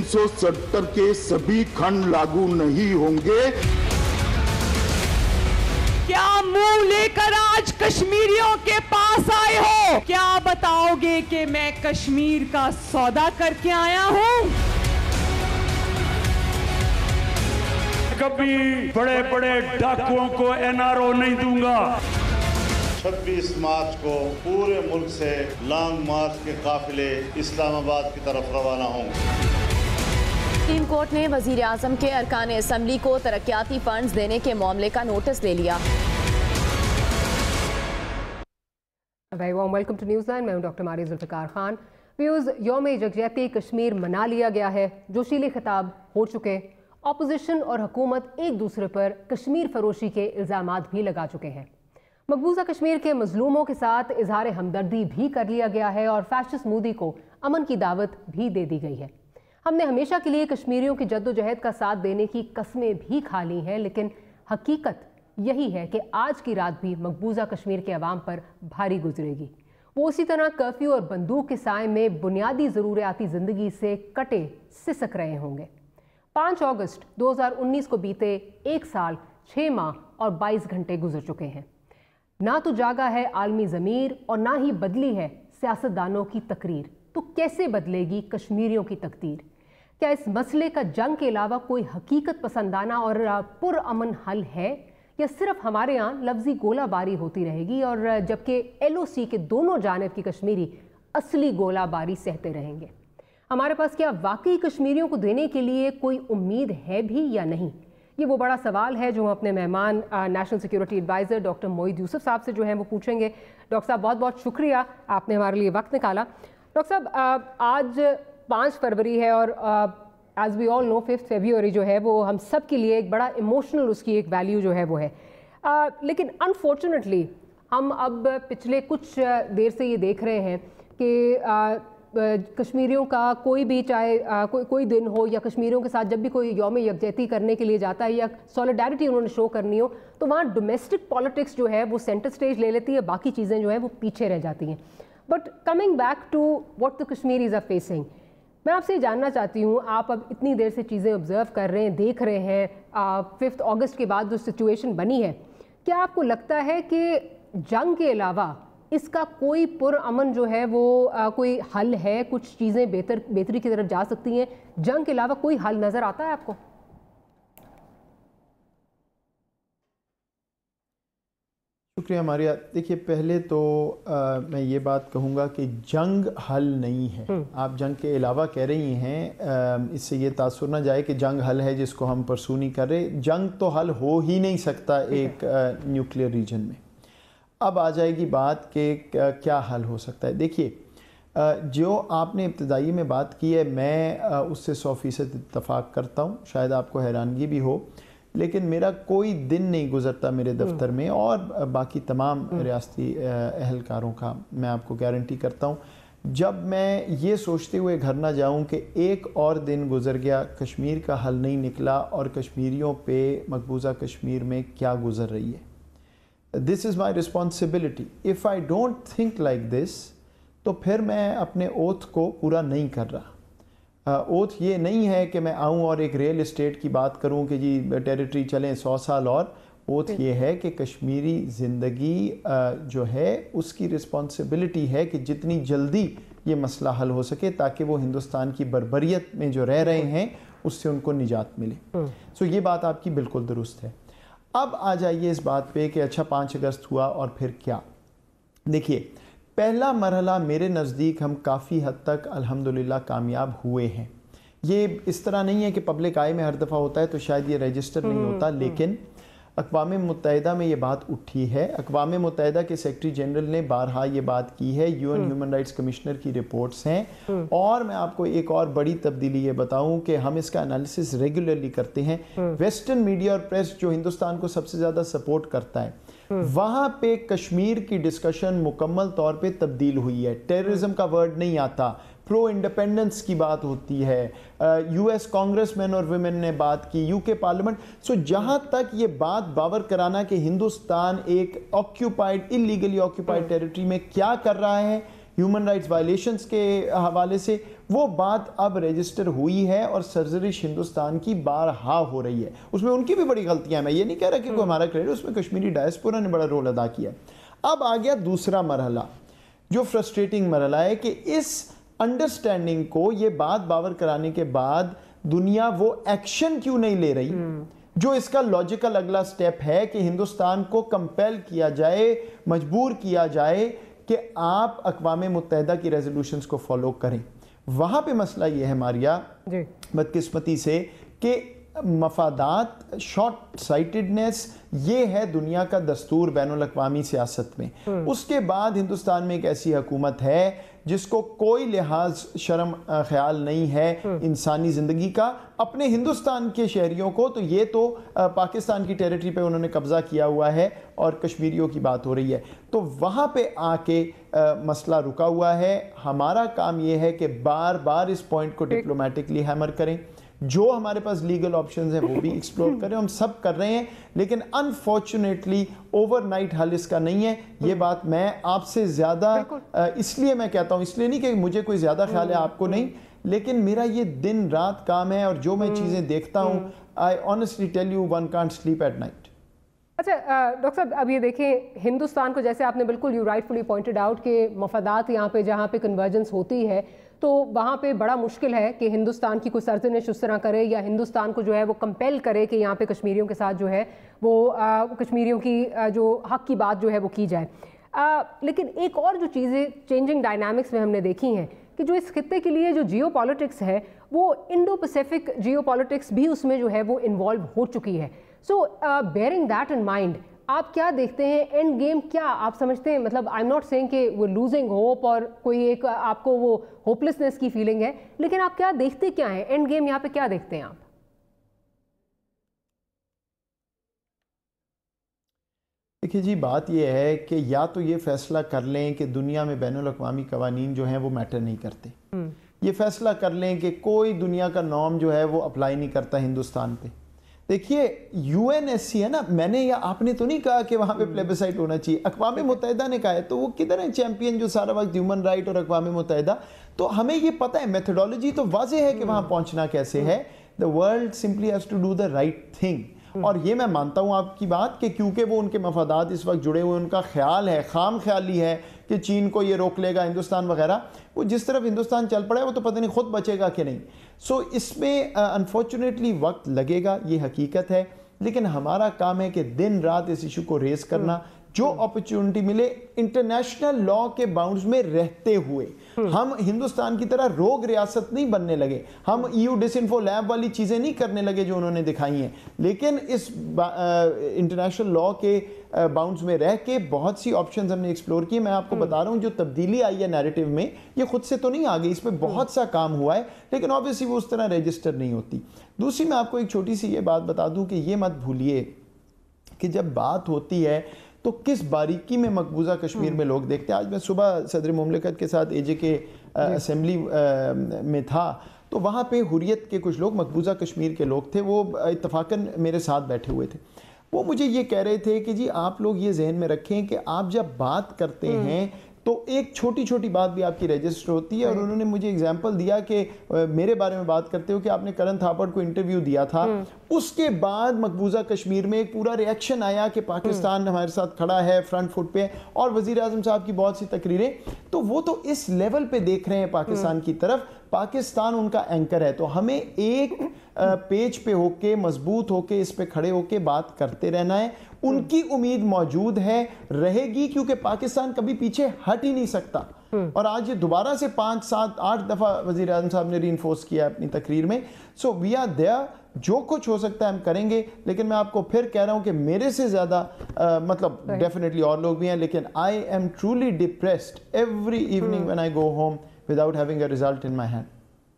370 के सभी खंड लागू नहीं होंगे। क्या मुंह लेकर आज कश्मीरियों के पास आए हो? क्या बताओगे कि मैं कश्मीर का सौदा करके आया हूं? कभी बड़े बड़े डाकुओं को एनआरओ नहीं दूंगा। 26 मार्च को पूरे मुल्क से लॉन्ग मार्च के काफिले इस्लामाबाद की तरफ रवाना होंगे। सुप्रीम कोर्ट ने वजीर आजम के अरकान असम्बली को तरक्याती फंड्स देने के मामले का नोटिस ले लिया। Very warm welcome to New Zealand. मैं हूं डॉक्टर मारिया जुल्फ़िकार खान। व्यूज़, यौम यकजहती कश्मीर मना लिया गया है। जोशीले खिताब हो चुके। ऑपोजिशन और हुकूमत एक दूसरे पर कश्मीर फरोशी के इल्ज़ामात भी लगा चुके हैं। मकबूजा कश्मीर के मजलूमों के साथ इजहार हमदर्दी भी कर लिया गया है और फैशिस्ट मोदी को अमन की दावत भी दे दी गई है। हमने हमेशा के लिए कश्मीरियों की जद्दोजहद का साथ देने की कस्में भी खा ली हैं, लेकिन हकीकत यही है कि आज की रात भी मकबूजा कश्मीर के अवाम पर भारी गुजरेगी। वो उसी तरह कर्फ्यू और बंदूक के साए में बुनियादी ज़रूरियाती ज़िंदगी से कटे सिसक रहे होंगे। 5 अगस्त 2019 को बीते 1 साल 6 माह और 22 घंटे गुजर चुके हैं। ना तो जागा है आलमी ज़मीर और ना ही बदली है सियासतदानों की तकरीर। तो कैसे बदलेगी कश्मीरियों की तकदीर? क्या इस मसले का जंग के अलावा कोई हकीकत पसंदाना और पुरअमन हल है, या सिर्फ हमारे यहाँ लफ्जी गोलाबारी होती रहेगी और जबकि LOC के दोनों जानिब की कश्मीरी असली गोलाबारी सहते रहेंगे? हमारे पास क्या वाकई कश्मीरियों को देने के लिए कोई उम्मीद है भी या नहीं? ये वो बड़ा सवाल है जो हम अपने मेहमान national security adviser doctor Moeed Yusuf साहब से जो है वो पूछेंगे। डॉक्टर साहब, बहुत बहुत शुक्रिया, आपने हमारे लिए वक्त निकाला। डॉक्टर साहब, आज 5 फरवरी है और एज वी ऑल नो 5 फरवरी जो है वो हम सब के लिए एक बड़ा इमोशनल उसकी एक वैल्यू जो है वो है। लेकिन अनफॉर्चुनेटली हम अब पिछले कुछ देर से ये देख रहे हैं कि कश्मीरियों का कोई भी चाहे कोई दिन हो या कश्मीरियों के साथ जब भी कोई यौम यकजहती करने के लिए जाता है या सॉलिडारिटी उन्होंने शो करनी हो, तो वहाँ डोमेस्टिक पॉलिटिक्स जो है वो सेंटर स्टेज ले लेती है, बाकी चीज़ें जो हैं वो पीछे रह जाती हैं। But coming back to what the Kashmiris are facing, मैं आपसे जानना चाहती हूँ, आप अब इतनी देर से चीज़ें ऑब्जर्व कर रहे हैं, देख रहे हैं 5 अगस्त के बाद जो सिचुएशन बनी है, क्या आपको लगता है कि जंग के अलावा इसका कोई पुरअमन जो है वो कोई हल है? कुछ चीज़ें बेहतरी की तरफ जा सकती हैं, जंग के अलावा कोई हल नज़र आता है आपको? शुक्रिया मारिया। देखिए, पहले तो मैं ये बात कहूँगा कि जंग हल नहीं है। आप जंग के अलावा कह रही हैं, इससे ये तासुर ना जाए कि जंग हल है जिसको हम परसू नहीं कर रहे। जंग तो हल हो ही नहीं सकता एक न्यूक्लियर रीजन में। अब आ जाएगी बात कि क्या हल हो सकता है। देखिए, जो आपने इब्तदाई में बात की है, मैं उससे 100% इत्तफाक करता हूँ। शायद आपको हैरानगी भी हो, लेकिन मेरा कोई दिन नहीं गुजरता मेरे दफ्तर में और बाकी तमाम रियासती अहलकारों का, मैं आपको गारंटी करता हूँ, जब मैं ये सोचते हुए घर ना जाऊँ कि एक और दिन गुजर गया, कश्मीर का हल नहीं निकला और कश्मीरियों पे मकबूजा कश्मीर में क्या गुजर रही है। This is my responsibility. If I don't think like this, तो फिर मैं अपने ओथ को पूरा नहीं कर रहा। ओथ ये नहीं है कि मैं आऊँ और एक रियल इस्टेट की बात करूँ कि जी टेरिटरी चलें 100 साल और। ओथ ये है कि कश्मीरी ज़िंदगी जो है उसकी रिस्पॉन्सिबिलिटी है कि जितनी जल्दी ये मसला हल हो सके ताकि वो हिंदुस्तान की बर्बरियत में जो रह रहे हैं उससे उनको निजात मिले। सो ये बात आपकी बिल्कुल दुरुस्त है। अब आ जाइए इस बात पे कि अच्छा 5 अगस्त हुआ और फिर क्या। देखिए, पहला मरहला मेरे नज़दीक हम काफ़ी हद तक अल्हम्दुलिल्लाह कामयाब हुए हैं। ये इस तरह नहीं है कि पब्लिक आई में हर दफ़ा होता है तो शायद ये रजिस्टर नहीं होता, लेकिन अक़वाम मुत्तहिदा में ये बात उठी है। अक़वाम मुत्तहिदा के सेक्रेटरी जनरल ने बारहा ये बात की है, UN ह्यूमन राइट्स कमिश्नर की रिपोर्ट्स हैं। और मैं आपको एक और बड़ी तब्दीली ये बताऊं कि हम इसका एनालिसिस रेगुलरली करते हैं। वेस्टर्न मीडिया और प्रेस जो हिंदुस्तान को सबसे ज़्यादा सपोर्ट करता है, वहाँ पे कश्मीर की डिस्कशन मुकम्मल तौर पे तब्दील हुई है। टेररिज्म का वर्ड नहीं आता, प्रो इंडिपेंडेंस की बात होती है। US कांग्रेसमैन और वुमेन ने बात की, UK पार्लियामेंट। सो जहाँ तक ये बात बावर कराना कि हिंदुस्तान एक ऑक्यूपाइड, इलीगली ऑक्यूपाइड टेरिटरी में क्या कर रहा है, ह्यूमन राइट्स वायलेशंस के हवाले से, वो बात अब रजिस्टर हुई है और सर्जरिश हिंदुस्तान की बारहा हो रही है। उसमें उनकी भी बड़ी गलतियां, मैं ये नहीं कह रहा कि कोई हमारा क्रेडिट, उसमें कश्मीरी डायस्पोरा ने बड़ा रोल अदा किया। अब आ गया दूसरा मरहला, जो फ्रस्ट्रेटिंग मरहला है कि इस अंडरस्टैंडिंग को, ये बात बावर कराने के बाद दुनिया वो एक्शन क्यों नहीं ले रही जो इसका लॉजिकल अगला स्टेप है कि हिंदुस्तान को कंपेल किया जाए, मजबूर किया जाए कि आप अक़वाम मुत्तहिदा की रेजोल्यूशंस को फॉलो करें। वहाँ पे मसला ये है मारिया बदकिस्मती से कि मफादात, शॉर्ट साइटेडनेस, ये है दुनिया का दस्तूर बैनुल अक़वामी सियासत में। उसके बाद हिंदुस्तान में एक ऐसी हुकूमत है जिसको कोई लिहाज शर्म ख्याल नहीं है इंसानी ज़िंदगी का, अपने हिंदुस्तान के शहरियों को, तो ये तो पाकिस्तान की टेरिटरी पे उन्होंने कब्ज़ा किया हुआ है और कश्मीरियों की बात हो रही है। तो वहाँ पे आके मसला रुका हुआ है। हमारा काम ये है कि बार बार इस पॉइंट को डिप्लोमेटिकली हैमर करें, जो हमारे पास लीगल ऑप्शंस हैं वो भी एक्सप्लोर करें, हम सब कर रहे हैं, लेकिन अनफॉर्चुनेटली ओवरनाइट हल इसका नहीं है। ये बात मैं आपसे ज़्यादा इसलिए मैं कहता हूँ, इसलिए नहीं कि मुझे कोई ज़्यादा ख्याल है आपको नहीं, लेकिन मेरा ये दिन रात काम है और जो मैं चीज़ें देखता हूँ, I honestly tell you, one can't sleep at night. अच्छा डॉक्टर साहब, अब ये देखें हिंदुस्तान को, जैसे आपने बिल्कुल यू राइटफुली पॉइंटेड आउट कि मफादात यहाँ पे जहाँ पे कन्वर्जेंस होती है तो वहाँ पे बड़ा मुश्किल है कि हिंदुस्तान की कोई सरजनिश उस तरह करे या हिंदुस्तान को जो है वो कंपेल करे कि यहाँ पे कश्मीरियों के साथ जो है वो कश्मीरियों की जो हक की बात जो है वो की जाए। लेकिन एक और जो चीज़ें चेंजिंग डायनामिक्स में हमने देखी हैं कि जो इस खित्ते के लिए जो जियो पॉलिटिक्स है वो इंडो पैसिफिक जियो पॉलिटिक्स भी उसमें जो है वो इन्वॉल्व हो चुकी है। सो बेयरिंग दैट इन माइंड, आप क्या देखते हैं एंड गेम क्या आप समझते हैं? मतलब आई एम नॉट सेइंग कि वो लूजिंग होप और कोई एक आपको वो होपलेसनेस की फीलिंग है, लेकिन आप क्या देखते क्या हैं एंड गेम, यहाँ पे क्या देखते हैं आप? देखिए जी, बात यह है कि या तो ये फैसला कर लें कि दुनिया में बैनुल अक़वामी कवानीन जो हैं वो मैटर नहीं करते, ये फैसला कर लें कि कोई दुनिया का नॉर्म जो है वो अप्लाई नहीं करता हिंदुस्तान पे। देखिए यूएनएससी है ना, मैंने या आपने तो नहीं कहा कि वहाँ पे प्लेबिसाइट होना चाहिए, अक़वाम मुत्तहिदा ने कहा है, तो वो किधर है चैंपियन जो सारा वक्त ह्यूमन राइट और अक़वाम मुत्तहिदा? तो हमें ये पता है, मेथोडोलॉजी तो वाज़ेह है कि वहाँ पहुँचना कैसे है। The world simply has to do the right thing. और ये मैं मानता हूँ आपकी बात कि क्योंकि वो उनके मफादात इस वक्त जुड़े हुए, उनका ख्याल है, खाम ख्याली है कि चीन को ये रोक लेगा हिंदुस्तान वगैरह, वो जिस तरफ हिंदुस्तान चल पड़ा है वो तो पता नहीं खुद बचेगा कि नहीं। सो इसमें अनफॉर्चुनेटली वक्त लगेगा, ये हकीकत है, लेकिन हमारा काम है कि दिन रात इस इशू को रेस करना, जो अपॉर्चुनिटी मिले इंटरनेशनल लॉ के बाउंड्स में रहते हुए। हम हिंदुस्तान की तरह रोग रियासत नहीं बनने लगे, हम ईयू डिसइंफो लैब वाली चीज़ें नहीं करने लगे जो उन्होंने दिखाई हैं, लेकिन इस इंटरनेशनल लॉ के बाउंड्स में रह के बहुत सी ऑप्शंस हमने एक्सप्लोर किए। मैं आपको बता रहा हूँ जो तब्दीली आई है नैरेटिव में, ये खुद से तो नहीं आ गई, इस पर बहुत सा काम हुआ है, लेकिन ऑब्वियसली वो उस तरह रजिस्टर नहीं होती। दूसरी मैं आपको एक छोटी सी ये बात बता दूँ कि ये मत भूलिए कि जब बात होती है तो किस बारीकी में मकबूजा कश्मीर में लोग देखते हैं। आज मैं सुबह सदर मुमलिकत के साथ एजे के असेंबली में था, तो वहाँ पे हुर्रियत के कुछ लोग, मकबूजा कश्मीर के लोग थे, वो इत्तफाकन मेरे साथ बैठे हुए थे। वो मुझे ये कह रहे थे कि जी आप लोग ये जहन में रखें कि आप जब बात करते हैं तो एक छोटी छोटी बात भी आपकी रजिस्टर होती है। और उन्होंने मुझे एग्जांपल दिया कि मेरे बारे में बात करते हो कि आपने करण थापड़ को इंटरव्यू दिया था, उसके बाद मकबूजा कश्मीर में एक पूरा रिएक्शन आया कि पाकिस्तान हमारे साथ खड़ा है, फ्रंट फुट पे, और वजीर आजम साहब की बहुत सी तकरीरें, तो वो तो इस लेवल पे देख रहे हैं पाकिस्तान की तरफ, पाकिस्तान उनका एंकर है। तो हमें एक पेज पे होके, मजबूत होके, इस पे खड़े होके बात करते रहना है। उनकी उम्मीद मौजूद है, रहेगी, क्योंकि पाकिस्तान कभी पीछे हट ही नहीं सकता। और आज ये दोबारा से 5, 7, 8 दफ़ा वज़ीर आज़म साहब ने रीइंफोर्स किया अपनी तकरीर में। सो वी आर देयर, जो कुछ हो सकता है हम करेंगे, लेकिन मैं आपको फिर कह रहा हूँ कि मेरे से ज़्यादा मतलब डेफिनेटली और लोग भी हैं, लेकिन I am truly depressed every evening when I go home without having a result in my hand.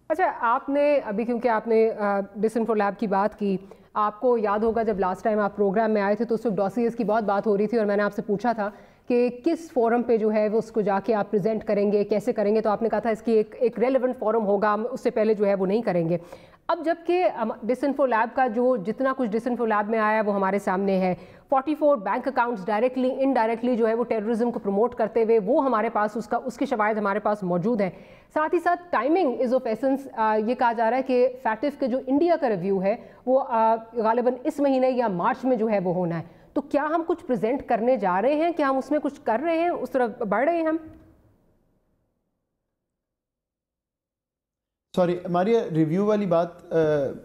अच्छा, आपने अभी, क्योंकि आपने डिसइंफो लैब की बात की, आपको याद होगा जब लास्ट टाइम आप प्रोग्राम में आए थे तो उस वक्त डॉसियर्स की बहुत बात हो रही थी और मैंने आपसे पूछा था कि किस फोरम पे जो है वो उसको जाके आप प्रेजेंट करेंगे, कैसे करेंगे, तो आपने कहा था इसकी एक रेलेवेंट फोरम होगा, उससे पहले जो है वो नहीं करेंगे। अब जबकि डिसइंफो लैब का जो जितना कुछ डिसइंफो लैब में आया वो हमारे सामने है, 44 बैंक अकाउंट्स डायरेक्टली इनडायरेक्टली जो है वो टेररिज्म को प्रमोट करते हुए वो हमारे पास उसकी शवाहिद हमारे पास मौजूद हैं। साथ ही साथ टाइमिंग इज़ ऑफ एसेंस, ये कहा जा रहा है कि फैटिफ के जो इंडिया का रिव्यू है वो गालिबन इस महीने या मार्च में जो है वो होना है। तो क्या हम कुछ प्रेजेंट करने जा रहे हैं, क्या हम उसमें कुछ कर रहे हैं, उस तरफ बढ़ रहे हैं हम? सॉरी मारिया, रिव्यू वाली बात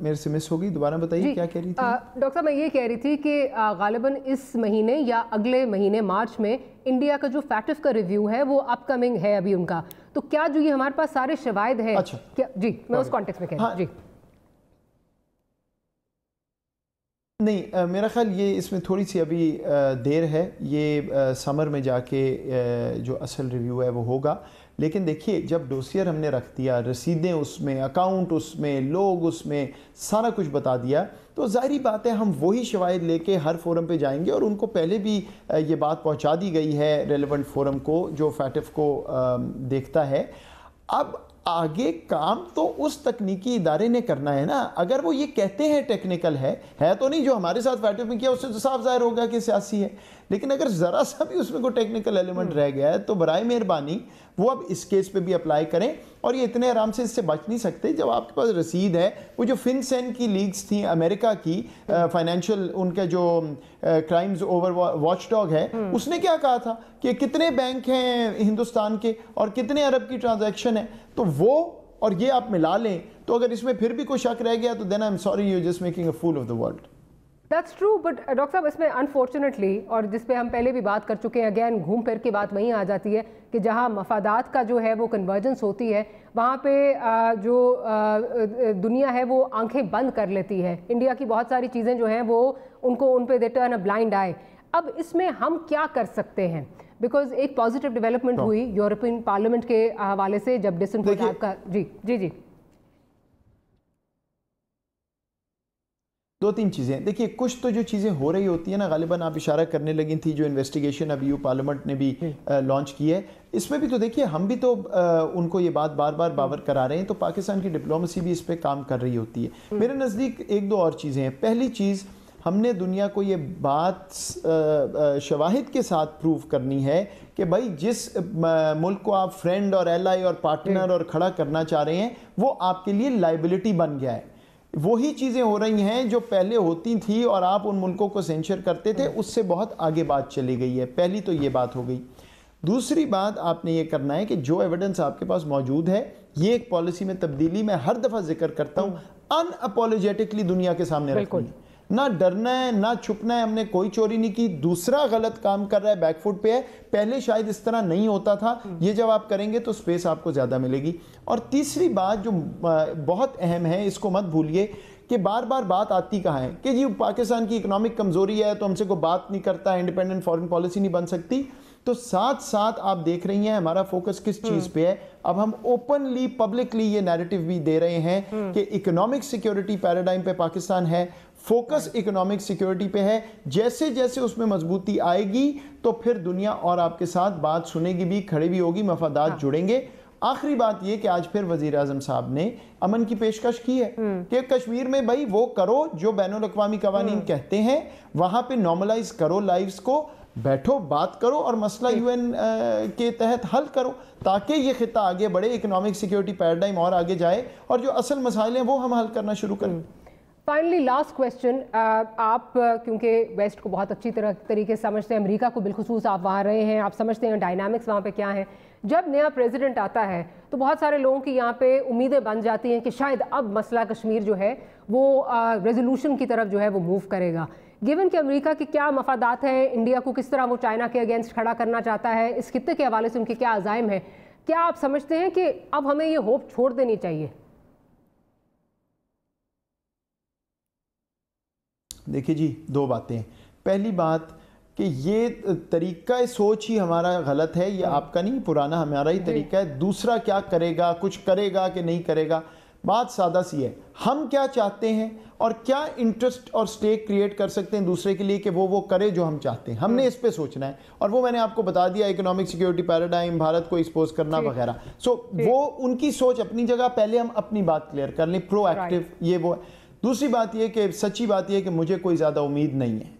मेरे से मिस हो गई, दोबारा बताइए क्या कह रही थी? डॉक्टर साहब, मैं ये कह रही थी कि गालिबन इस महीने या अगले महीने मार्च में इंडिया का जो फैटिफ का रिव्यू है वो अपकमिंग है अभी उनका, तो क्या जो ये हमारे पास सारे शवाहिद है, अच्छा क्या जी मैं उस कॉन्टेक्स्ट में कह रही हूँ। जी नहीं, मेरा ख्याल ये इसमें थोड़ी सी अभी देर है, ये समर में जाके जो असल रिव्यू है वो होगा। लेकिन देखिए, जब डोसियर हमने रख दिया, रसीदें उसमें, अकाउंट उसमें, लोग उसमें, सारा कुछ बता दिया, तो ज़ाहिरी बात है हम वही शवाहिद लेके हर फोरम पे जाएंगे और उनको पहले भी ये बात पहुंचा दी गई है रेलेवेंट फोरम को जो फैटिफ को देखता है। अब आगे काम तो उस तकनीकी इदारे ने करना है ना। अगर वो ये कहते हैं टेक्निकल है तो नहीं, जो हमारे साथ फैटिफ में किया उससे तो साफ जाहिर होगा कि सियासी है। लेकिन अगर ज़रा सा भी उसमें कोई टेक्निकल एलिमेंट रह गया है तो बराए मेहरबानी वो अब इस केस पे भी अप्लाई करें। और ये इतने आराम से इससे बच नहीं सकते जब आपके पास रसीद है। वो जो फिनसेन की लीग्स थी अमेरिका की, फाइनेंशियल उनका जो क्राइम्स ओवर वॉचडॉग है, उसने क्या कहा था कि कितने बैंक हैं हिंदुस्तान के और कितने अरब की ट्रांजैक्शन है, तो वो और ये आप मिला लें। तो अगर इसमें फिर भी कोई शक रह गया तो then I am sorry, you just making a fool of the world. That's true, but doctor साहब इसमें अनफॉर्चुनेटली, और जिस पे हम पहले भी बात कर चुके हैं, अगेन घूम फिर के बात वहीं आ जाती है कि जहां मफादात का जो है वो कन्वर्जेंस होती है, वहाँ पे जो दुनिया है वो आंखें बंद कर लेती है। इंडिया की बहुत सारी चीज़ें जो हैं वो उन पे दे टर्न अ ब्लाइंड आई। अब इसमें हम क्या कर सकते हैं? बिकॉज एक पॉजिटिव डेवलपमेंट हुई यूरोपियन पार्लियामेंट के हवाले से जब डिसइंफो लैब का जी दो तीन चीज़ें देखिए, कुछ तो जो चीज़ें हो रही होती है ना, गालिबन आप इशारा करने लगी थी, जो इन्वेस्टिगेशन अभी यू पार्लियामेंट ने भी लॉन्च की है, इसमें भी तो देखिए हम भी तो उनको ये बात बार बार बावर करा रहे हैं, तो पाकिस्तान की डिप्लोमेसी भी इस पर काम कर रही होती है। मेरे नज़दीक एक दो और चीज़ें हैं। पहली चीज़, हमने दुनिया को ये बात शवाहिद के साथ प्रूव करनी है कि भाई जिस मुल्क को आप फ्रेंड और एलाई और पार्टनर और खड़ा करना चाह रहे हैं वो आपके लिए लाइबिलिटी बन गया है। वही चीज़ें हो रही हैं जो पहले होती थी और आप उन मुल्कों को सेंशर करते थे, उससे बहुत आगे बात चली गई है। पहली तो ये बात हो गई। दूसरी बात आपने ये करना है कि जो एविडेंस आपके पास मौजूद है, ये एक पॉलिसी में तब्दीली मैं हर दफ़ा जिक्र करता हूँ, अनअपोलोजेटिकली दुनिया के सामने रखनी है। ना डरना है ना छुपना है, हमने कोई चोरी नहीं की। दूसरा गलत काम कर रहा है, बैकफुट पे है, पहले शायद इस तरह नहीं होता था, ये जब आप करेंगे तो स्पेस आपको ज़्यादा मिलेगी। और तीसरी बात जो बहुत अहम है, इसको मत भूलिए कि बार बार बात आती कहाँ है कि जी पाकिस्तान की इकोनॉमिक कमज़ोरी है तो हमसे कोई बात नहीं करता, इंडिपेंडेंट फॉरेन पॉलिसी नहीं बन सकती। तो साथ साथ आप देख रही हैं हमारा फोकस किस चीज़ पे है। अब हम ओपनली पब्लिकली ये नैरेटिव भी दे रहे हैं कि इकोनॉमिक सिक्योरिटी पैराडाइम पे पाकिस्तान है, फोकस इकोनॉमिक सिक्योरिटी पे है। जैसे जैसे उसमें मजबूती आएगी तो फिर दुनिया और आपके साथ बात सुनेगी भी, खड़ी भी होगी, मफादात जुड़ेंगे। आखिरी बात ये कि आज फिर वजीर आजम साहब ने अमन की पेशकश की है कि कश्मीर में भाई वो करो जो बैनुल अक़वामी कवानीन कहते हैं, वहां पे नॉर्मलाइज करो लाइव्स को, बैठो बात करो और मसला यूएन के तहत हल करो ताकि ये खिता आगे बढ़े, इकोनॉमिक सिक्योरिटी पैराडाइम और आगे जाए और जो असल मसाइल हैं वो हम हल करना शुरू करें। फाइनली लास्ट क्वेश्चन, आप क्योंकि वेस्ट को बहुत अच्छी तरीके से समझते हैं, अमेरिका को बिलखुसूस आप वहाँ रहे हैं, आप समझते हैं डायनामिक्स वहाँ पे क्या है। जब नया प्रेसिडेंट आता है तो बहुत सारे लोगों की यहाँ पे उम्मीदें बन जाती हैं कि शायद अब मसला कश्मीर जो है वो रेजोल्यूशन की तरफ जो है वो मूव करेगा। गिवन कि अमेरिका के क्या मफादात हैं, इंडिया को किस तरह वो चाइना के अगेंस्ट खड़ा करना चाहता है, इस खित्ते के हवाले से उनके क्या अज़ाइम है, क्या आप समझते हैं कि अब हमें ये होप छोड़ देनी चाहिए? देखिए जी, दो बातें। पहली बात कि ये तरीका सोच ही हमारा गलत है, ये आपका नहीं पुराना हमारा ही तरीका है। दूसरा क्या करेगा, कुछ करेगा कि नहीं करेगा, बात सादा सी है, हम क्या चाहते हैं और क्या इंटरेस्ट और स्टेक क्रिएट कर सकते हैं दूसरे के लिए कि वो करे जो हम चाहते हैं, हमने इस पे सोचना है। और वो मैंने आपको बता दिया, इकोनॉमिक सिक्योरिटी पैराडाइम, भारत को एक्सपोज करना वगैरह। सो वो उनकी सोच अपनी जगह, पहले हम अपनी बात क्लियर कर लें, प्रोएक्टिव ये वो। दूसरी बात ये कि सच्ची बात ये कि मुझे कोई ज़्यादा उम्मीद नहीं है।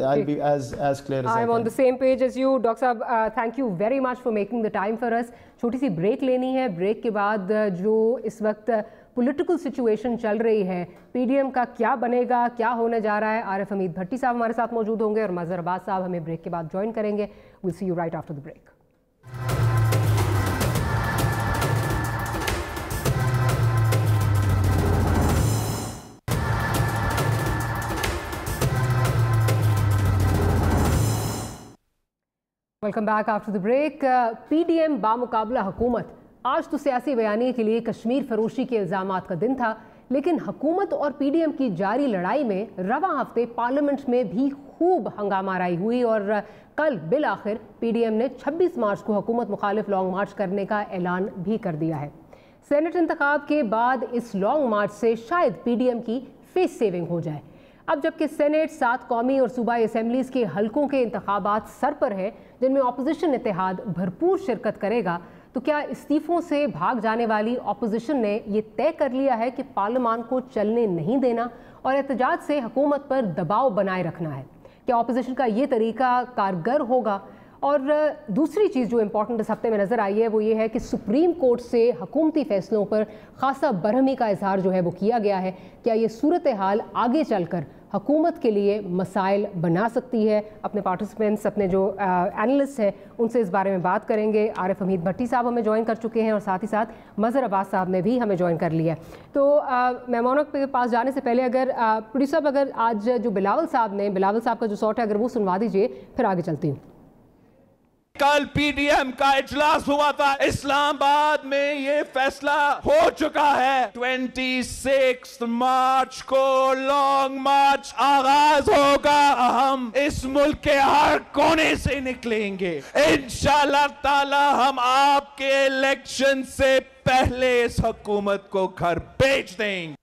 I'll be as clear as I I'm on the same page as you, doctor साहब। Thank you very much for making the time for us. छोटी सी ब्रेक लेनी है, ब्रेक के बाद जो इस वक्त पॉलिटिकल सिचुएशन चल रही है, पीडीएम का क्या बनेगा, क्या होने जा रहा है, आरिफ हमीद भट्टी साहब हमारे साथ मौजूद होंगे और मजहर अब्बास साहब हमें ब्रेक के बाद ज्वाइन करेंगे। Will see you right after the break. Welcome back after the break. PDM बामुकाबला हुकूमत। आज तो सियासी बयानी के लिए कश्मीर फरोशी के इल्ज़ामात का दिन था, लेकिन हुकूमत और पीडीएम की जारी लड़ाई में रवां हफ्ते पार्लियामेंट में भी खूब हंगामाराई हुई और कल बिल आखिर पीडीएम ने 26 मार्च को हुकूमत मुखालिफ लॉन्ग मार्च करने का ऐलान भी कर दिया है। सेनेट इंतखाब के बाद इस लॉन्ग मार्च से शायद पीडीएम की फेस सेविंग हो जाए। अब जबकि सेनेट 7 कौमी और सूबाई असेंबलीज के हलकों के इंतखाबात सर पर है, जिनमें अपोजिशन इत्तेहाद भरपूर शिरकत करेगा, तो क्या इस्तीफों से भाग जाने वाली अपोजिशन ने यह तय कर लिया है कि पार्लियामान को चलने नहीं देना और एहतजाज से हुकूमत पर दबाव बनाए रखना है? क्या अपोजिशन का ये तरीका कारगर होगा? और दूसरी चीज़ जो इम्पोर्टेंट इस हफ्ते में नज़र आई है वो ये है कि सुप्रीम कोर्ट से हुकूमती फैसलों पर खासा बरहमी का इजहार जो है वो किया गया है। क्या ये सूरत हाल आगे चलकर हुकूमत के लिए मसाइल बना सकती है? अपने पार्टिसिपेंट्स, अपने जो एनालिस्ट हैं, उनसे इस बारे में बात करेंगे। आरिफ हमीद भट्टी साहब हमें ज्वाइन कर चुके हैं और साथ ही साथ मजहर अब्बास साहब ने भी हमें ज्वाइन कर लिया है। तो मेहमानों के पास जाने से पहले अगर प्रोड्यूसर साहब, अगर आज जो बिलावल साहब का जो शॉट है अगर वो सुनवा दीजिए, फिर आगे चलती हूँ। कल पीडीएम का इजलास हुआ था इस्लामाबाद में, ये फैसला हो चुका है 26 मार्च को लॉन्ग मार्च आगाज होगा। हम इस मुल्क के हर कोने से निकलेंगे इंशाअल्लाह ताला। हम आपके इलेक्शन से पहले इस हुकूमत को घर भेज देंगे।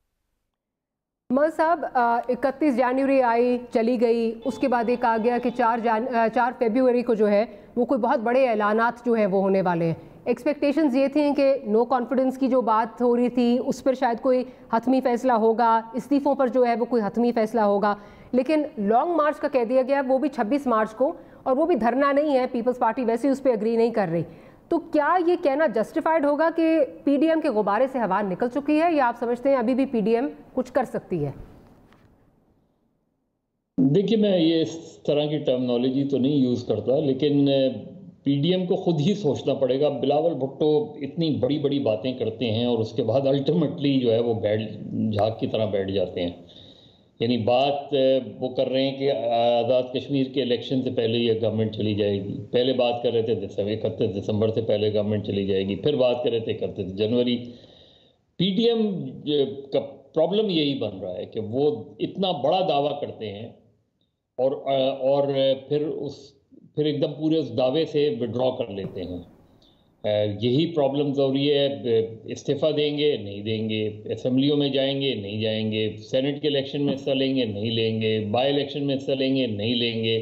मल साहब, 31 जनवरी आई चली गई, उसके बाद एक आ गया कि 4 फरवरी को जो है वो कोई बहुत बड़े ऐलानात जो है वो होने वाले हैं। एक्सपेक्टेशंस ये थी कि नो कॉन्फिडेंस की जो बात हो रही थी उस पर शायद कोई हतमी फैसला होगा, इस्तीफों पर जो है वो कोई हतमी फैसला होगा, लेकिन लॉन्ग मार्च का कह दिया गया वो भी 26 मार्च को, और वो भी धरना नहीं है, पीपल्स पार्टी वैसे ही उस पर एग्री नहीं कर रही। तो क्या ये कहना जस्टिफाइड होगा कि पीडीएम के गुब्बारे से हवा निकल चुकी है, या आप समझते हैं अभी भी पीडीएम कुछ कर सकती है? देखिए, मैं ये इस तरह की टर्मिनोलॉजी तो नहीं यूज़ करता, लेकिन पीडीएम को खुद ही सोचना पड़ेगा। बिलावल भुट्टो इतनी बड़ी बड़ी बातें करते हैं और उसके बाद अल्टीमेटली जो है वो झाग की तरह बैठ जाते हैं। यानी बात वो कर रहे हैं कि आज़ाद कश्मीर के इलेक्शन से पहले ये गवर्नमेंट चली जाएगी। पहले बात कर रहे थे 31 दिसंबर से पहले गवर्नमेंट चली जाएगी, फिर बात कर रहे थे 31 जनवरी। पीडीएम का प्रॉब्लम यही बन रहा है कि वो इतना बड़ा दावा करते हैं और फिर एकदम पूरे उस दावे से विड्रॉ कर लेते हैं। यही प्रॉब्लम ज़रूरी है। इस्तीफ़ा देंगे, नहीं देंगे, असेंबलियों में जाएंगे, नहीं जाएंगे, सेनेट के इलेक्शन में हिस्सा लेंगे, नहीं लेंगे, बाई इलेक्शन में हिस्सा लेंगे, नहीं लेंगे।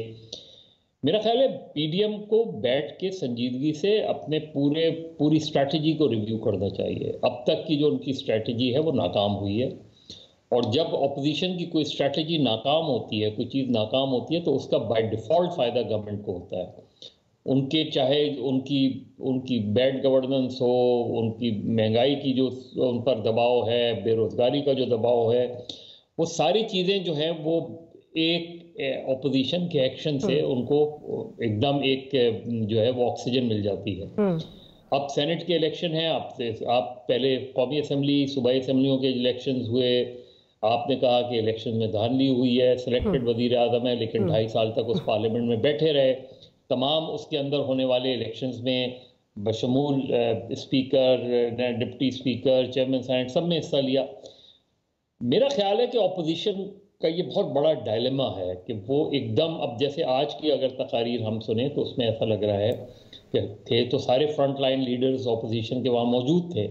मेरा ख्याल है पीडीएम को बैठ के संजीदगी से अपने पूरी स्ट्रैटेजी को रिव्यू करना चाहिए। अब तक की जो उनकी स्ट्रैटेजी है वो नाकाम हुई है, और जब अपोजिशन की कोई स्ट्रैटेजी नाकाम होती है, कोई चीज़ नाकाम होती है, तो उसका बाय डिफ़ॉल्ट फ़ायदा गवर्नमेंट को होता है। उनके चाहे उनकी बैड गवर्नेंस हो, उनकी महंगाई की जो उन पर दबाव है, बेरोज़गारी का जो दबाव है, वो सारी चीज़ें जो हैं वो एक अपोजिशन के एक्शन से उनको एकदम एक जो है वो ऑक्सीजन मिल जाती है। अब सेनेट के इलेक्शन हैं, आप पहले कौमी असम्बली, सूबाई असम्बलियों के इलेक्शंस हुए, आपने कहा कि इलेक्शन में धांधली हुई है, सिलेक्टेड वज़ीर आज़म है, लेकिन 2.5 साल तक उस पार्लियामेंट में बैठे रहे। तमाम उसके अंदर होने वाले इलेक्शंस में बशमूल speaker, deputy speaker, chairman senate, सब में हिस्सा लिया। मेरा ख्याल है कि अपोजिशन का ये बहुत बड़ा डायलेमा है कि वो एकदम, अब जैसे आज की अगर तकारीर हम सुने तो उसमें ऐसा लग रहा है कि थे तो सारे फ्रंट लाइन लीडर्स अपोजिशन के वहाँ मौजूद थे,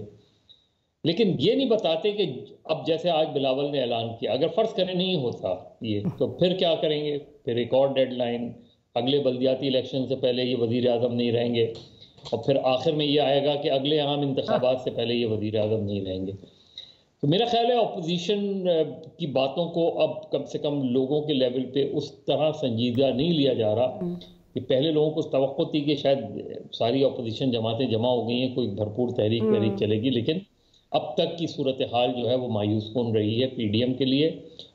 लेकिन ये नहीं बताते कि अब जैसे आज बिलावल ने ऐलान किया, अगर फर्ज करें नहीं होता ये, तो फिर क्या करेंगे? फिर एक और डेडलाइन, अगले बल्दियाती इलेक्शन से पहले ये वजीर आज़म नहीं रहेंगे, और फिर आखिर में ये आएगा कि अगले आम इंतखाबात से पहले ये वजीर आज़म नहीं रहेंगे। तो मेरा ख्याल है अपोजिशन की बातों को अब कम से कम लोगों के लेवल पे उस तरह संजीदा नहीं लिया जा रहा कि पहले लोगों को तवक्को थी कि शायद सारी अपोजिशन जमातें जमा हो गई हैं, कोई भरपूर तहरीक चलेगी, लेकिन अब तक की सूरत हाल जो है वो मायूस कौन रही है पीडीएम के लिए।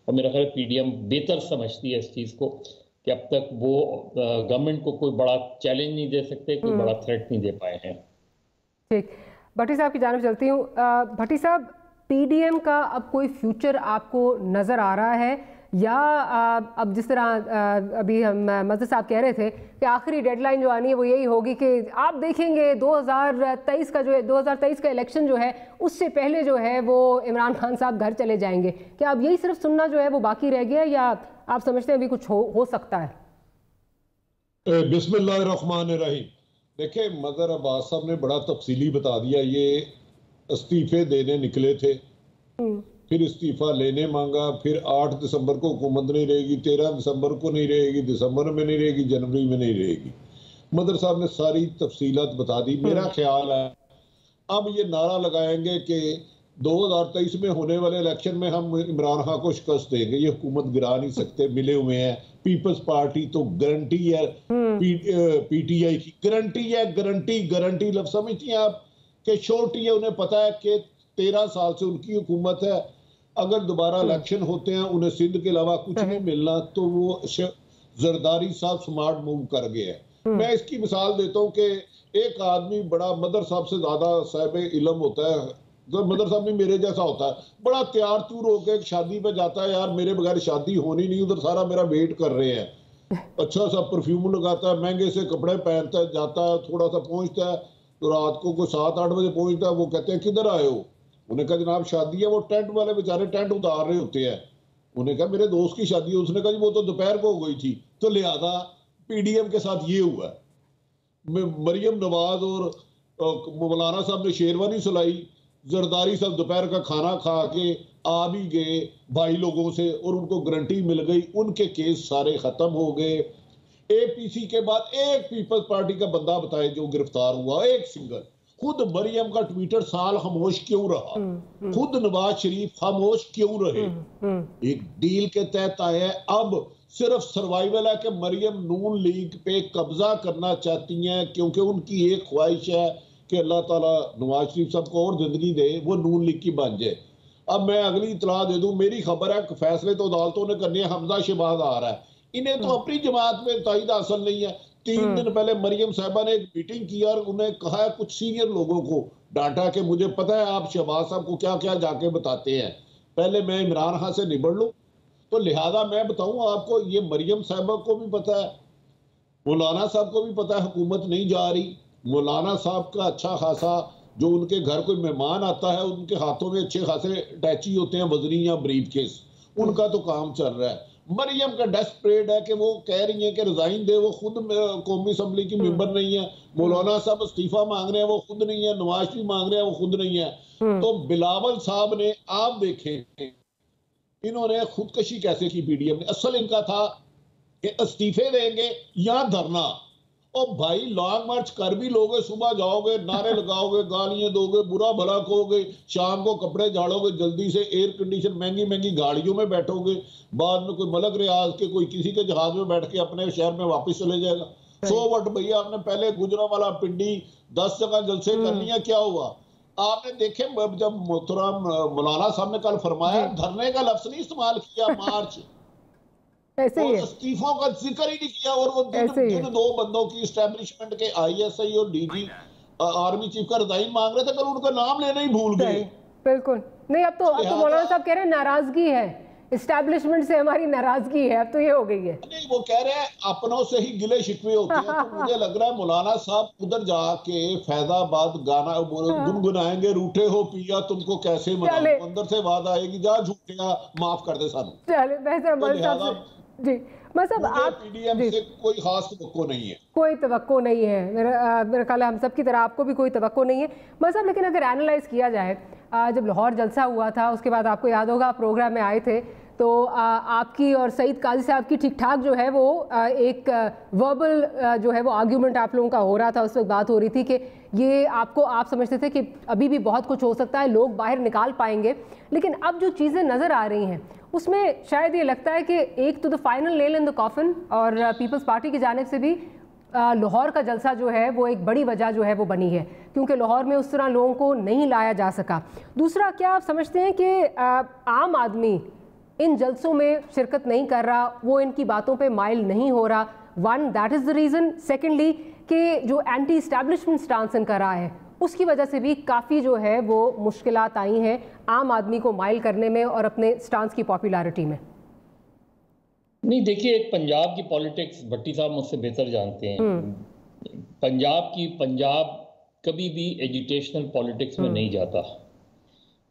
और मेरा ख्याल पीडीएम बेहतर समझती है इस चीज़ को कि अब तक वो गवर्नमेंट को कोई बड़ा चैलेंज नहीं दे सकते, कोई बड़ा थ्रेट नहीं दे पाए हैं। ठीक, भट्टी साहब की जानिब चलती हूँ। भट्टी साहब, पीडीएम का अब कोई फ्यूचर आपको नज़र आ रहा है, या अब जिस तरह अभी हम मज़हर साहब कह रहे थे कि आखिरी डेडलाइन जो आनी है वो यही होगी कि आप देखेंगे 2023 का जो है 2023 का इलेक्शन जो है उससे पहले जो है वो इमरान खान साहब घर चले जाएंगे, क्या अब यही सिर्फ सुनना जो है वो बाकी रह गया, या आप समझते हैं अभी कुछ हो सकता है? बिस्मिल्लाहिर्रहमानिर्रहीम। देखिए, मदर अब्बास साहब ने बड़ा तफसीली बता दिया। ये इस्तीफे देने निकले थे, फिर इस्तीफा लेने मांगा, फिर 8 दिसंबर को हुकूमत नहीं रहेगी, 13 दिसंबर को नहीं रहेगी, दिसंबर में नहीं रहेगी, जनवरी में नहीं रहेगी। मदर साहब ने सारी तफसीलात बता दी। मेरा ख्याल है अब ये नारा लगाएंगे कि 2023 में होने वाले इलेक्शन में हम इमरान खान को शिकस्त देंगे, ये हुकूमत गिरा नहीं सकते, मिले हुए हैं। पीपल्स पार्टी तो गारंटी है, पीटीआई की गारंटी है, गारंटी लफ्ज समझती हैं आप कि श्योरिटी है, उन्हें पता है कि 13 साल से उनकी हुकूमत है, अगर दोबारा इलेक्शन होते हैं उन्हें सिंध के अलावा कुछ नहीं मिलना, तो वो जरदारी साहब स्मार्ट मूव कर गए हैं। मैं इसकी मिसाल देता हूँ कि एक आदमी बड़ा मदर साहब से ज्यादा साहिब इल्म होता है, तो मदर साहब भी मेरे जैसा होता है, बड़ा तैयार तूर होकर शादी पे जाता है, यार मेरे बगैर शादी होनी नहीं, उधर सारा मेरा वेट कर रहे हैं, अच्छा सा परफ्यूम लगाता है, महंगे से कपड़े पहनता है, जाता है, थोड़ा सा पहुंचता है, तो रात को कोई 7-8 बजे पहुंचता है। वो कहते हैं किधर आए हो? उन्हें कहा जनाब शादी है। वो टेंट वाले बेचारे टेंट उतार रहे होते हैं, उन्हें कहा मेरे दोस्त की शादी है, उसने कहा जी वो तो दोपहर को हो गई थी। तो लिहाजा पीडीएम के साथ ये हुआ है। मरियम नवाज और मौलाना साहब ने शेरवानी सुलाई, जरदारी साहब दोपहर का खाना खा के आ भी गए भाई लोगों से और उनको गारंटी मिल गई, उनके केस सारे खत्म हो गए। एपीसी के बाद एक पीपल्स पार्टी का बंदा बताए जो गिरफ्तार हुआ, एक सिंगल। खुद मरियम का ट्विटर साल खामोश क्यों रहा? खुद नवाज शरीफ खामोश क्यों रहे? एक डील के तहत आए। अब सिर्फ सर्वाइवल है कि मरियम नून लीग पे कब्जा करना चाहती हैं, क्योंकि उनकी एक ख्वाहिश है कि अल्लाह ताला नवाज शरीफ साहब को और जिंदगी दे, वो नून लीग की बन जाए। अब मैं अगली इतला दे दूं, मेरी खबर है फैसले तो अदालतों ने करने, हमजा शहबाज आ रहा है, इन्हें तो अपनी जमात में तायद हासिल नहीं है। 3 दिन पहले मरियम साहबा ने एक मीटिंग की और उन्हें कहा है, कुछ सीनियर लोगों को डांटा कि मुझे पता है आप शहबाज साहब को क्या क्या जाके बताते हैं, पहले मैं इमरान खान से निबड़ लूं। तो लिहाजा मैं बताऊं आपको, ये मरियम साहबा को भी पता है, मौलाना साहब को भी पता है हुकूमत नहीं जा रही। मौलाना साहब का अच्छा खासा जो उनके घर कोई मेहमान आता है, उनके हाथों में अच्छे खासे अटैची होते हैं, वजनी या ब्रीफ केस, उनका तो काम चल रहा है। मरियम का डेस्परेट है कि वो कह रही है कि रिजाइन दे, वो खुद कौमी असम्बली की मेंबर नहीं है। मौलाना साहब इस्तीफा मांग रहे हैं, वो खुद नहीं है। नवाज शरीफ मांग रहे हैं, वो खुद नहीं है। तो बिलावल साहब ने, आप देखें इन्होंने खुदकशी कैसे की पीडीएम ने। असल इनका था कि इस्तीफे देंगे या धरना। और भाई लॉन्ग मार्च कर भी लोगे, सुबह जाओगे, नारे लगाओगे, गालियां दोगे, बुरा भला कहोगे, शाम को कपड़े झाड़ोगे, जल्दी से एयर कंडीशन महंगी महंगी गाड़ियों में बैठोगे, बाद में कोई मलक रियाज के कोई किसी के जहाज में बैठ के अपने शहर में वापस चले जाएगा। सो वट भैया, आपने पहले गुजरांवाला, पिंडी 10 जगह जलसे कर लिया, क्या हुआ? आपने देखे जब मोहतरम मौलाना साहब ने कल फरमाया, धरने का लफ्ज नहीं इस्तेमाल किया, मार्च, ऐसे ही इस्तीफों का जिक्र ही नहीं किया। और वो जिन 2 बंदों की एस्टेब्लिशमेंट के आईएसआई और डीजी आर्मी चीफ का रिजाइन मांग रहे थे, कल उनका नाम लेना ही भूल गए। बिल्कुल नहीं, अब तो मौलाना साहब कह रहे हैं नाराजगी है, एस्टेब्लिशमेंट से हमारी नाराजगी है, अब तो ये हो गई है। नहीं, वो कह रहे हैं अपनों से ही गिले शिकवे होते हैं। तो मुझे लग रहा है मौलाना साहब उधर जाके फैजाबाद गाना गुनगुनाएंगे, रूठे हो पिया तुमको कैसे मनाऊं, अंदर से आवाज आएगी, जा झूठिया माफ कर दे सानू। चले जी मतलब आप पीडीएम से कोई खास तवक्को नहीं है, कोई तवक्को नहीं है। मेरा ख्याल है हम सब की तरह आपको भी कोई तवक्को नहीं है मतलब। लेकिन अगर एनालाइज किया जाए जब लाहौर जलसा हुआ था उसके बाद आपको याद होगा प्रोग्राम में आए थे, तो आपकी और सईद काजी साहब की ठीक ठाक जो है वो एक वर्बल जो है वो आर्ग्यूमेंट आप लोगों का हो रहा था। उस वक्त बात हो रही थी कि ये आप समझते थे कि अभी भी बहुत कुछ हो सकता है, लोग बाहर निकाल पाएंगे, लेकिन अब जो चीज़ें नज़र आ रही हैं उसमें शायद ये लगता है कि एक तो the final nail in the coffin, और पीपल्स पार्टी की जानिब से भी लाहौर का जलसा जो है वो एक बड़ी वजह जो है वो बनी है, क्योंकि लाहौर में उस तरह लोगों को नहीं लाया जा सका। दूसरा, क्या आप समझते हैं कि आम आदमी इन जलसों में शिरकत नहीं कर रहा, वो इनकी बातों पे माइल नहीं हो रहा? One, that is the reason. Secondly, कि जो एंटी इस्टेब्लिशमेंट स्टांस इनका रहा है उसकी वजह से भी काफ़ी जो है वो मुश्किलात आई हैं आम आदमी को माइल करने में और अपने स्टांस की पॉपुलैरिटी में। नहीं, देखिए, एक पंजाब की पॉलिटिक्स भट्टी साहब मुझसे बेहतर जानते हैं। पंजाब कभी भी एजुटेशनल पॉलिटिक्स में नहीं जाता।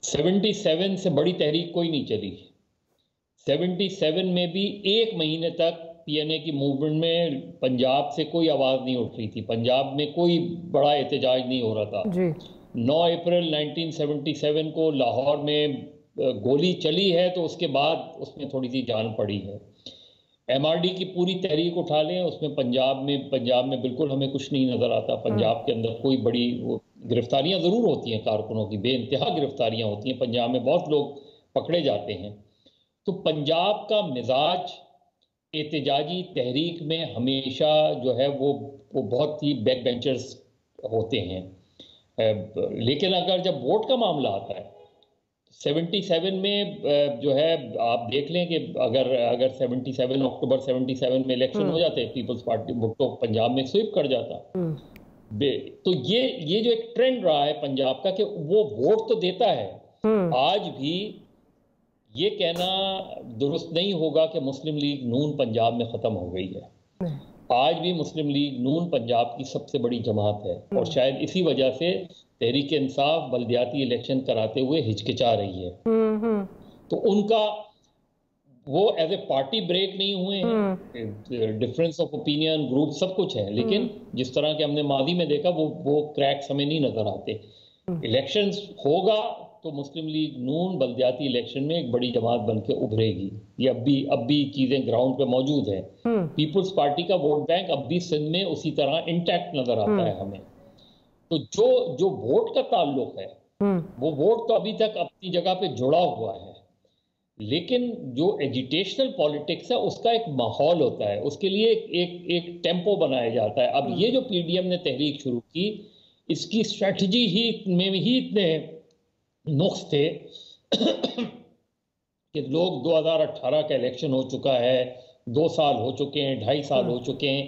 77 से बड़ी तहरीक कोई नहीं चली। 77 में भी 1 महीने तक पीएनए की मूवमेंट में पंजाब से कोई आवाज़ नहीं उठ रही थी, पंजाब में कोई बड़ा एहतजाज नहीं हो रहा था जी। 9 अप्रैल 1977 को लाहौर में गोली चली है, तो उसके बाद उसमें थोड़ी सी जान पड़ी है। एमआरडी की पूरी तहरीक उठा लें, उसमें पंजाब में बिल्कुल हमें कुछ नहीं नज़र आता। पंजाब के अंदर कोई बड़ी गिरफ्तारियां ज़रूर होती हैं, कारकुनों की बेइंतहा गिरफ्तारियां होती हैं, पंजाब में बहुत लोग पकड़े जाते हैं। तो पंजाब का मिजाज एहतजाजी तहरीक में हमेशा जो है वो बहुत ही बैक बेंचर्स होते हैं। लेकिन अगर जब वोट का मामला आता है 77 में जो है, आप देख लें कि अगर 77 अक्टूबर 77 में इलेक्शन हो जाते, पीपल्स पार्टी भुट्टो पंजाब में स्वीप कर जाता। तो ये जो एक ट्रेंड रहा है पंजाब का कि वो वोट तो देता है। आज भी ये कहना दुरुस्त नहीं होगा कि मुस्लिम लीग नून पंजाब में ख़त्म हो गई है। आज भी मुस्लिम लीग नून पंजाब की सबसे बड़ी जमात है, और शायद इसी वजह से तहरीक इंसाफ बल्दियाती इलेक्शन कराते हुए हिचकिचा रही है। तो उनका वो एज ए पार्टी ब्रेक नहीं हुए हैं, डिफरेंस ऑफ ओपिनियन ग्रुप सब कुछ है, लेकिन जिस तरह के हमने मादी में देखा वो क्रैक्स हमें नहीं नजर आते। इलेक्शंस होगा तो मुस्लिम लीग नून बल्दियाती इलेक्शन में एक बड़ी जमात बनके उभरेगी। ये अब भी चीजें ग्राउंड पे मौजूद हैं। पीपल्स पार्टी का वोट बैंक अब भी सिंध में उसी तरह इंटैक्ट नजर आता है हमें। तो जो वोट का ताल्लुक है वो वोट तो अभी तक अपनी जगह पे जुड़ा हुआ है, लेकिन जो एजुटेशनल पॉलिटिक्स है उसका एक माहौल होता है, उसके लिए एक टेम्पो बनाया जाता है। अब ये जो पीडीएम ने तहरीक शुरू की, इसकी स्ट्रेटजी में ही इतने नुक्स थे कि लोग 2018 का इलेक्शन हो चुका है, 2 साल हो चुके हैं, 2.5 साल हो चुके हैं,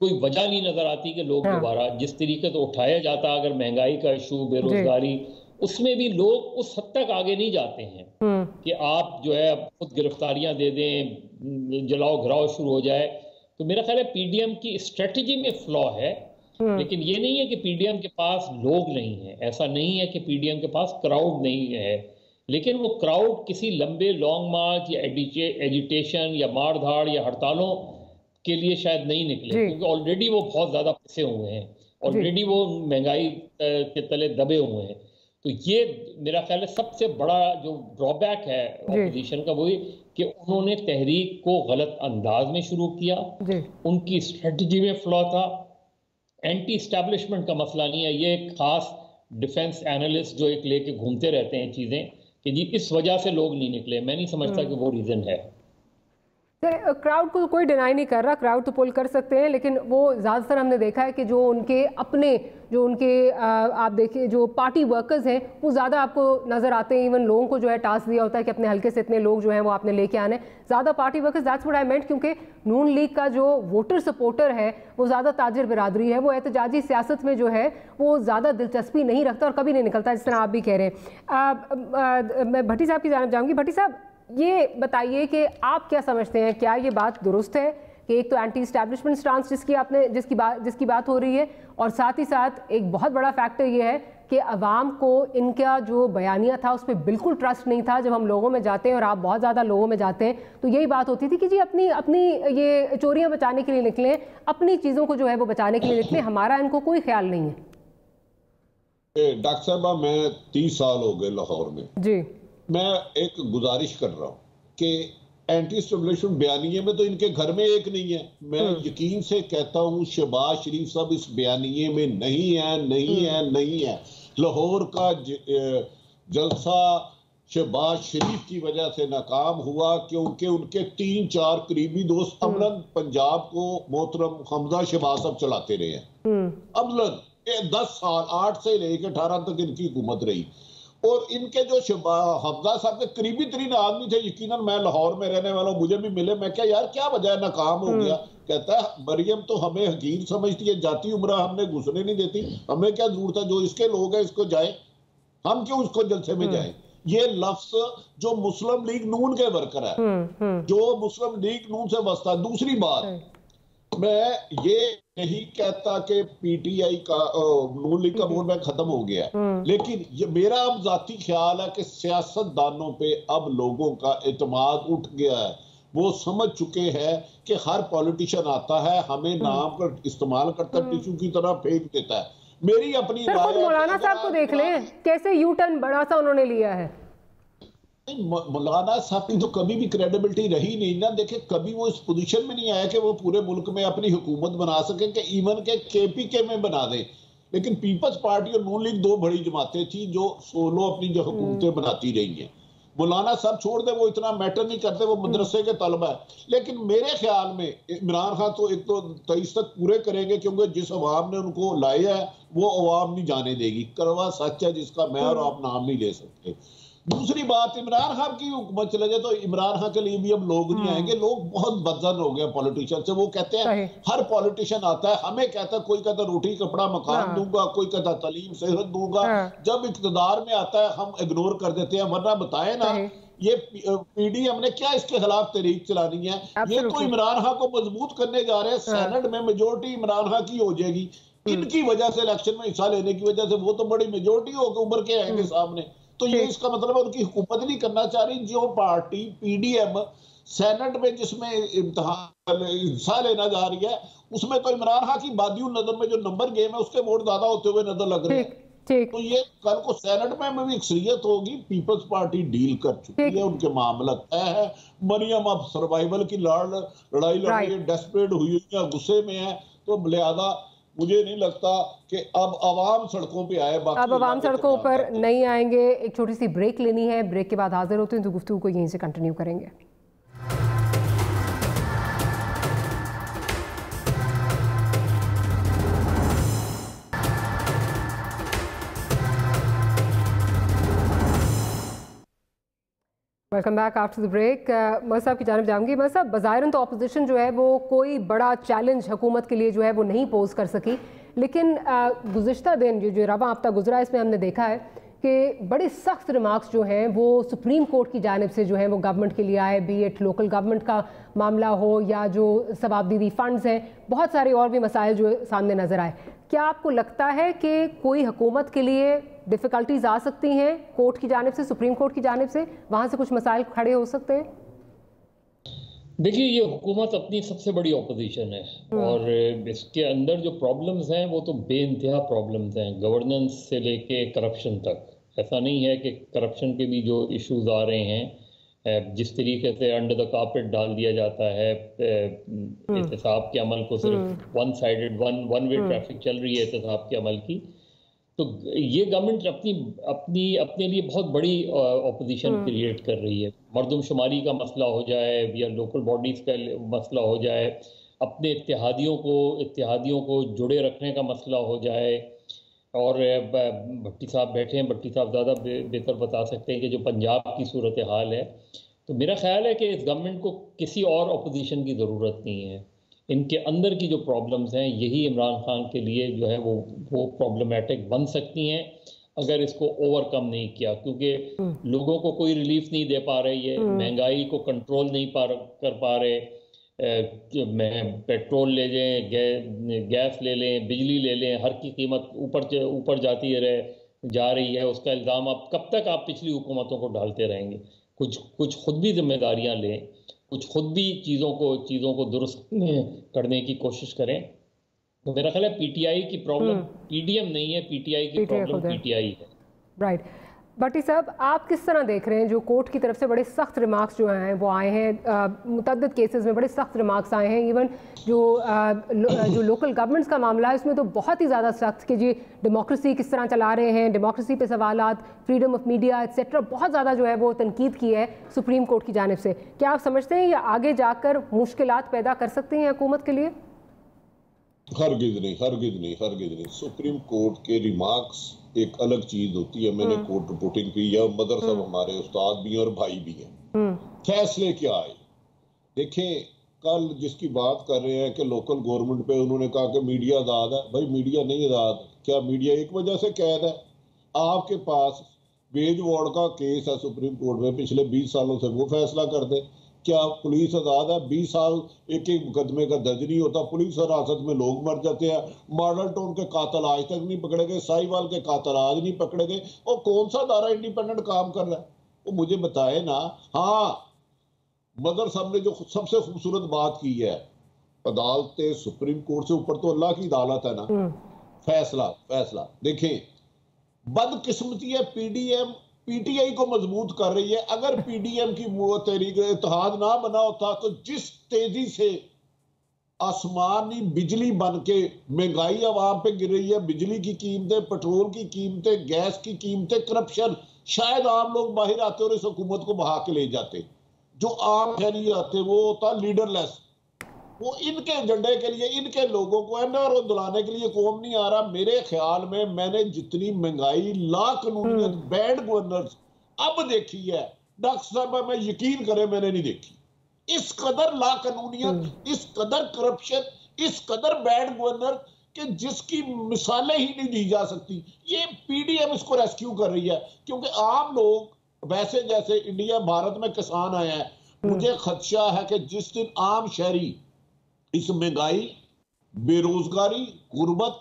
कोई वजह नहीं नजर आती कि लोग दोबारा जिस तरीके से उठाया जाता, अगर महंगाई का इशू, बेरोजगारी, उसमें भी लोग उस हद तक आगे नहीं जाते हैं कि आप जो है खुद गिरफ्तारियां दे दें, जलाओ घराओ शुरू हो जाए। तो मेरा ख्याल है पीडीएम की स्ट्रेटजी में फ्लॉ है, लेकिन ये नहीं है कि पीडीएम के पास लोग नहीं है, ऐसा नहीं है कि पीडीएम के पास क्राउड नहीं है, लेकिन वो क्राउड किसी लंबे लॉन्ग मार्च या एजिटेशन या मार धाड़ या हड़तालों के लिए शायद नहीं निकले, क्योंकि ऑलरेडी वो बहुत ज्यादा फंसे हुए हैं, ऑलरेडी वो महंगाई के तले दबे हुए हैं। तो ये मेरा ख्याल है सबसे बड़ा जो ड्रॉबैक है ऑपोजिशन का, वही कि उन्होंने तहरीक को गलत अंदाज में शुरू किया, उनकी स्ट्रेटजी में फ्लॉ था। एंटी एस्टैब्लिशमेंट का मसला नहीं है, ये एक खास डिफेंस एनालिस्ट जो एक लेके घूमते रहते हैं चीज़ें कि जी इस वजह से लोग नहीं निकले, मैं नहीं समझता कि वो रीज़न है। क्राउड को कोई डिनाई नहीं कर रहा, क्राउड तो पुल कर सकते हैं, लेकिन वो ज़्यादातर हमने देखा है कि जो उनके आप देखिए जो पार्टी वर्कर्स हैं वो ज़्यादा आपको नज़र आते हैं। इवन लोगों को जो है टास्क दिया होता है कि अपने हल्के से इतने लोग जो हैं वो आपने लेके आने, ज़्यादा party workers, that's what I meant, क्योंकि नून लीग का जो वोटर सपोर्टर है वो ज़्यादा ताजिर बिरादरी है, वो एहतजाजी सियासत में जो है वो ज़्यादा दिलचस्पी नहीं रखता और कभी नहीं निकलता, जिस तरह आप भी कह रहे हैं। मैं भट्टी साहब की जानिब जाऊँगी। भट्टी साहब, ये बताइए कि आप क्या समझते हैं, क्या ये बात दुरुस्त है कि एक तो एंटी इस्टेब्लिशमेंट स्टांस जिसकी बात हो रही है, और साथ ही साथ एक बहुत बड़ा फैक्टर ये है कि अवाम को इनका जो बयानिया था उस पर बिल्कुल ट्रस्ट नहीं था। जब हम लोगों में जाते हैं और आप बहुत ज़्यादा लोगों में जाते हैं तो यही बात होती थी कि जी अपनी ये चोरियाँ बचाने के लिए निकलें, अपनी चीज़ों को जो है वो बचाने के लिए निकलें, हमारा इनको कोई ख्याल नहीं है। डॉक्टर साहबा, मैं 30 साल हो गए लाहौर में जी। मैं एक गुजारिश कर रहा हूँ कि एंटी एस्टेब्लिशमेंट बयानिए में तो इनके घर में एक नहीं है। मैं यकीन से कहता हूँ शहबाज शरीफ साहब इस बयानिए में नहीं है। लाहौर का जलसा शहबाज शरीफ की वजह से नाकाम हुआ क्योंकि उनके 3-4 करीबी दोस्त अमलन पंजाब को मोहतरम हमजा शहबाज साहब चलाते रहे हैं। अमलन 10 साल 8 से लेकर 18 तक इनकी हुकूमत रही और इनके जो हमजा साहब के करीबी तरीन आदमी थे, यकीनन मैं लाहौर में रहने वाला हूँ, मुझे भी मिले। मैं क्या यार क्या वजह नाकाम हो गया? कहता है मरियम तो हमें हकीर समझती है, जाती उम्र हमने घुसने नहीं देती, हमें क्या जरूरत है, जो इसके लोग हैं इसको जाए, हम क्यों उसको जलसे में जाए। ये लफ्ज जो मुस्लिम लीग नून के वर्कर है, जो मुस्लिम लीग नून से बसता है। दूसरी बात, मैं ये नहीं कहता कि पीटीआई का नून लीग का वोट बैंक खत्म हो गया, लेकिन ये मेरा अब जाती ख्याल है कि सियासतदानों पे अब लोगों का एतमाद उठ गया है। वो समझ चुके हैं कि हर पॉलिटिशियन आता है, हमें नाम का इस्तेमाल करता है, टिश्यू की तरह फेंक देता है। मेरी अपनी राय, मौलाना साहब को देख लें कैसे यू टर्न बड़ा सा उन्होंने लिया है। मौलाना साहब की तो कभी भी क्रेडिबिलिटी रही नहीं ना। देखे कभी वो इस पोजीशन में नहीं आया कि वो पूरे मुल्क में अपनी हुकूमत बना सके, कि इवन के केपीके में बना दे। लेकिन पीपल्स पार्टी और नून लीग 2 बड़ी जमातें थी जो सोलो अपनी जो हुकूमतें बनाती रही हैं। मौलाना साहब छोड़ दे, वो इतना मैटर नहीं करते, वो मदरसे के तलबा है। लेकिन मेरे ख्याल में इमरान खान तो एक तो 23 तक पूरे करेंगे, क्योंकि जिस अवाम ने उनको लाया है वो अवाम नहीं जाने देगी। करवा सच है जिसका मैं और आप नाम नहीं ले सकते। दूसरी बात, इमरान खान की हुकूमत चले जाए तो इमरान खान के लिए भी अब लोग नहीं आएंगे। लोग बहुत बदजन हो गए पॉलिटिशियन से। वो कहते हैं, हर पॉलिटिशियन आता है हमें कहता है, कोई कहता रोटी कपड़ा मकान दूंगा, कोई कहता तालीम सेहत दूंगा। जब इक़्तिदार में आता है हम इग्नोर कर देते हैं। वरना बताए ना ये पीडीएम ने क्या इसके खिलाफ तहरीक चलानी है। ये तो इमरान खान को मजबूत करने जा रहे हैं। सेनेट में मेजोरिटी इमरान खान की हो जाएगी। इनकी वजह से इलेक्शन में हिस्सा लेने की वजह से वो तो बड़ी मेजोरिटी होकर उभर के आएंगे सामने। तो ये इसका मतलब है उनकी हुकूमत नहीं करना चाह रही। जो पार्टी पीडीएम सेनेट में जिसमें हिस्सा लेना जा रही है, उसमें तो इमरान खान की बादियों नजर में जो नंबर गेम है उसके वोट ज्यादा होते हुए नजर लग रहे हैं। तो ये कल को सेनेट में भी अक्सरियत होगी। पीपल्स पार्टी डील कर चुकी है, उनके मामला तय है। मरियम अब सर्वाइवल की लड़ाई लड़ रही है, डेस्परेट हुई है, गुस्से में है। तो लिहाजा मुझे नहीं लगता कि अब आवाम सड़कों पे आए। अब आवाम सड़कों पर नहीं आएंगे। एक छोटी सी ब्रेक लेनी है, ब्रेक के बाद हाजिर होते हैं तो गुफ्तगू को यहीं से कंटिन्यू करेंगे। Welcome back after the break. मर साहब की जानब जाऊंगी। मर साहब, बज़ाहिरन तो अपोजिशन जो है वो कोई बड़ा चैलेंज हुकूमत के लिए जो है वो नहीं पोज कर सकी, लेकिन गुज़िश्ता दिन जो रवा हफ्ता गुजरा इसमें हमने देखा है कि बड़े सख्त रिमार्क्स जो हैं वो सुप्रीम कोर्ट की जानिब से जो है वो गवर्नमेंट के लिए आए, बी एट लोकल गवर्नमेंट का मामला हो या जो सवाबदीदी फंड्स हैं, बहुत सारे और भी मसाइल जो सामने नज़र आए। क्या आपको लगता है कि कोई हुकूमत के लिए डिफ़िकल्टीज आ सकती हैं कोर्ट की जानिब से, सुप्रीम कोर्ट की जानिब से, वहाँ से कुछ मसाइल खड़े हो सकते हैं? देखिए, ये हुकूमत अपनी सबसे बड़ी ऑपोजिशन है और इसके अंदर जो प्रॉब्लम्स हैं वो तो बेइंतहा प्रॉब्लम्स हैं, गवर्नेंस से लेके करप्शन तक। ऐसा नहीं है कि करप्शन के भी जो इश्यूज आ रहे हैं, जिस तरीके से अंडर द कारपेट डाल दिया जाता है एहतसाब के अमल को, सिर्फ one sided one way traffic चल रही है एहतसाब के अमल की। तो ये गवर्नमेंट अपने लिए बहुत बड़ी ऑपोजिशन क्रिएट कर रही है। मरदमशुमारी का मसला हो जाए या लोकल बॉडीज़ का मसला हो जाए, अपने इत्तेहादियों को जुड़े रखने का मसला हो जाए। और भट्टी साहब बैठे हैं, भट्टी साहब ज़्यादा बेहतर बता सकते हैं कि जो पंजाब की सूरत हाल है। तो मेरा ख्याल है कि इस गवर्नमेंट को किसी और अपोजिशन की ज़रूरत नहीं है। इनके अंदर की जो प्रॉब्लम्स हैं यही इमरान खान के लिए जो है वो प्रॉब्लमेटिक बन सकती हैं अगर इसको ओवरकम नहीं किया, क्योंकि लोगों को कोई रिलीफ नहीं दे पा रहे, ये महंगाई को कंट्रोल नहीं कर पा रहे। पेट्रोल ले लें, गैस ले लें, बिजली ले लें, हर की कीमत ऊपर जा रही है। उसका इल्ज़ाम अब कब तक आप पिछली हुकूमतों को डालते रहेंगे? कुछ खुद भी जिम्मेदारियां लें, कुछ खुद भी चीज़ों को दुरुस्त करने की कोशिश करें। तो मेरा ख्याल है पीटीआई की प्रॉब्लम पीडीएम नहीं है, पीटीआई की प्रॉब्लम पीटीआई है। राइट। भट्टी साहब, आप किस तरह देख रहे हैं जो कोर्ट की तरफ से बड़े सख्त रिमार्क्स जो हैं वो आए हैं, मुतअद्दिद केसेस में बड़े सख्त रिमार्क्स आए हैं, इवन जो लोकल गवर्नमेंट्स का मामला है उसमें तो बहुत ही ज़्यादा सख्त कि जी डेमोक्रेसी किस तरह चला रहे हैं, डेमोक्रेसी पे सवालात, फ्रीडम ऑफ मीडिया एक्सेट्रा, बहुत ज़्यादा जो है वो तनकीद की है सुप्रीम कोर्ट की जानिब से। क्या आप समझते हैं ये आगे जाकर मुश्किलात पैदा कर सकते हैं हुकूमत के लिए? हरगिज नहीं, हरगिज नहीं, हरगिज नहीं। सुप्रीम कोर्ट के रिमार्क्स एक अलग चीज होती है। मैंने कोर्ट रिपोर्टिंग की या मदर साहब हमारे उस्ताद भी हैं और भाई भी हैं। फैसले क्या आए देखें, कल जिसकी बात कर रहे हैं कि लोकल गवर्नमेंट पे उन्होंने कहा कि मीडिया आजाद है, भाई मीडिया नहीं आजाद। क्या मीडिया एक वजह से कैद है? आपके पास वेज वार्ड का केस है सुप्रीम कोर्ट में पिछले 20 सालों से, वो फैसला कर दे। क्या पुलिस आजाद है? 20 साल एक एक मुकदमे का दर्ज नहीं होता, पुलिस हिरासत में लोग मर जाते हैं। मॉडल टाउन के कातिल आज तक नहीं पकड़े गए, साहिवाल के कातिल आज नहीं पकड़े गए। और कौन सा दायरा इंडिपेंडेंट काम कर रहा है वो मुझे बताए ना। हाँ, मदर साहब ने जो सबसे खूबसूरत बात की है, अदालतें सुप्रीम कोर्ट से ऊपर तो अल्लाह की अदालत है ना। फैसला फैसला देखें, बदकिस्मती है पीटीआई को मजबूत कर रही है। अगर पीडीएम की तहरीक इत्तेहाद ना बना होता तो जिस तेजी से आसमानी बिजली बन के महंगाई आवाम पे गिर रही है, बिजली की कीमतें, पेट्रोल की कीमतें, गैस की कीमतें, करप्शन, शायद आम लोग बाहर आते और इस हुकूमत को बहा के ले जाते। जो आम शहरी आते वो होता लीडरलेस, वो इनके एजेंडे के लिए, इनके लोगों को एनआरओ दिलाने के लिए कौम नहीं आ रहा। मेरे ख्याल में मैंने जितनी महंगाई, ला कानूनियत, बैंड गवर्नर्स अब देखी है डॉक्टर साहब, मैं यकीन करें मैंने नहीं देखी। इस कदर ला कानूनियत, इस कदर करप्शन, इस कदर बैंड गवर्नर कि जिसकी मिसालें ही नहीं दी जा सकती। ये पीडीएम इसको रेस्क्यू कर रही है, क्योंकि आम लोग वैसे जैसे इंडिया भारत में किसान आया है, मुझे खदशा है कि जिस दिन आम शहरी इस महंगाई, बेरोजगारी, गुर्बत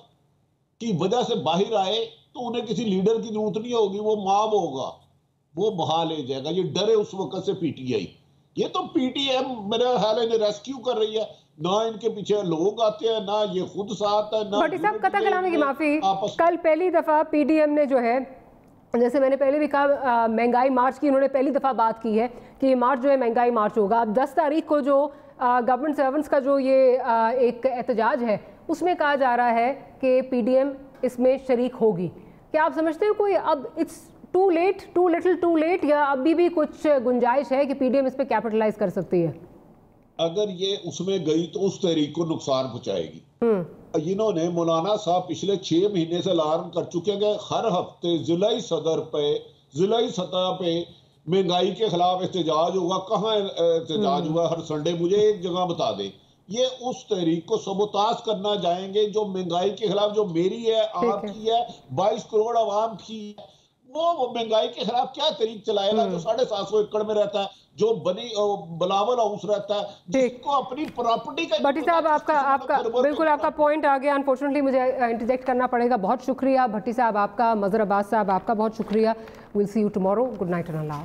की वजह से बाहर आए तो उन्हें किसी लीडर की जरूरत नहीं होगी, वो माब होगा, वो बहा ले जाएगा। ये डरे उस वक्त से पीटीआई। ये तो पीटीएम मेरा ख्याल है रेस्क्यू कर रही है, ना इनके पीछे लोग आते हैं, ना ये खुद साथ है। भट्टी साहब, कथा कलामी की माफी, कल पहली दफा पीडीएम ने जो है, जैसे मैंने पहले भी कहा, महंगाई मार्च की उन्होंने पहली दफा बात की है कि ये मार्च जो है महंगाई मार्च होगा। अब 10 तारीख को जो गवर्नमेंट सर्वेंट्स का जो ये एक एहतजाज है उसमें कहा जा रहा है कि पीडीएम इसमें शरीक होगी। क्या आप समझते हैं कोई अब it's too late, too little too late, या अभी भी कुछ गुंजाइश है कि पीडीएम इस पे कैपिटलाइज कर सकती है? अगर ये उसमें गई तो उस तहरीक को नुकसान पहुंचाएगी। इन्होंने मौलाना साहब पिछले 6 महीने से अलार्म कर चुके हैं कि हर हफ्ते जिलाई सदर पे, जिलाई सतह पे महंगाई के खिलाफ एहतजाज होगा। कहाँ एहतजाज हुआ हर संडे? मुझे एक जगह बता दे। ये उस तहरीक को सबोताज करना जाएंगे जो महंगाई के खिलाफ, जो मेरी है, आपकी है, 22 करोड़ आवाम की है। वो महंगाई के खिलाफ क्या तहरीक चलाएगा जो 750 एकड़ में रहता है, जो बनी बिलावल हाउस रहता है, जिसको अपनी प्रॉपर्टी का। भट्टी साहब, आपका बिल्कुल आपका पॉइंट आ गया। अनफॉर्चुनेटली मुझे इंटरजेक्ट करना पड़ेगा। बहुत शुक्रिया भट्टी साहब आपका, मजहर अब्बास साहब आपका बहुत शुक्रिया। Will see you tomorrow. Good night and Allah.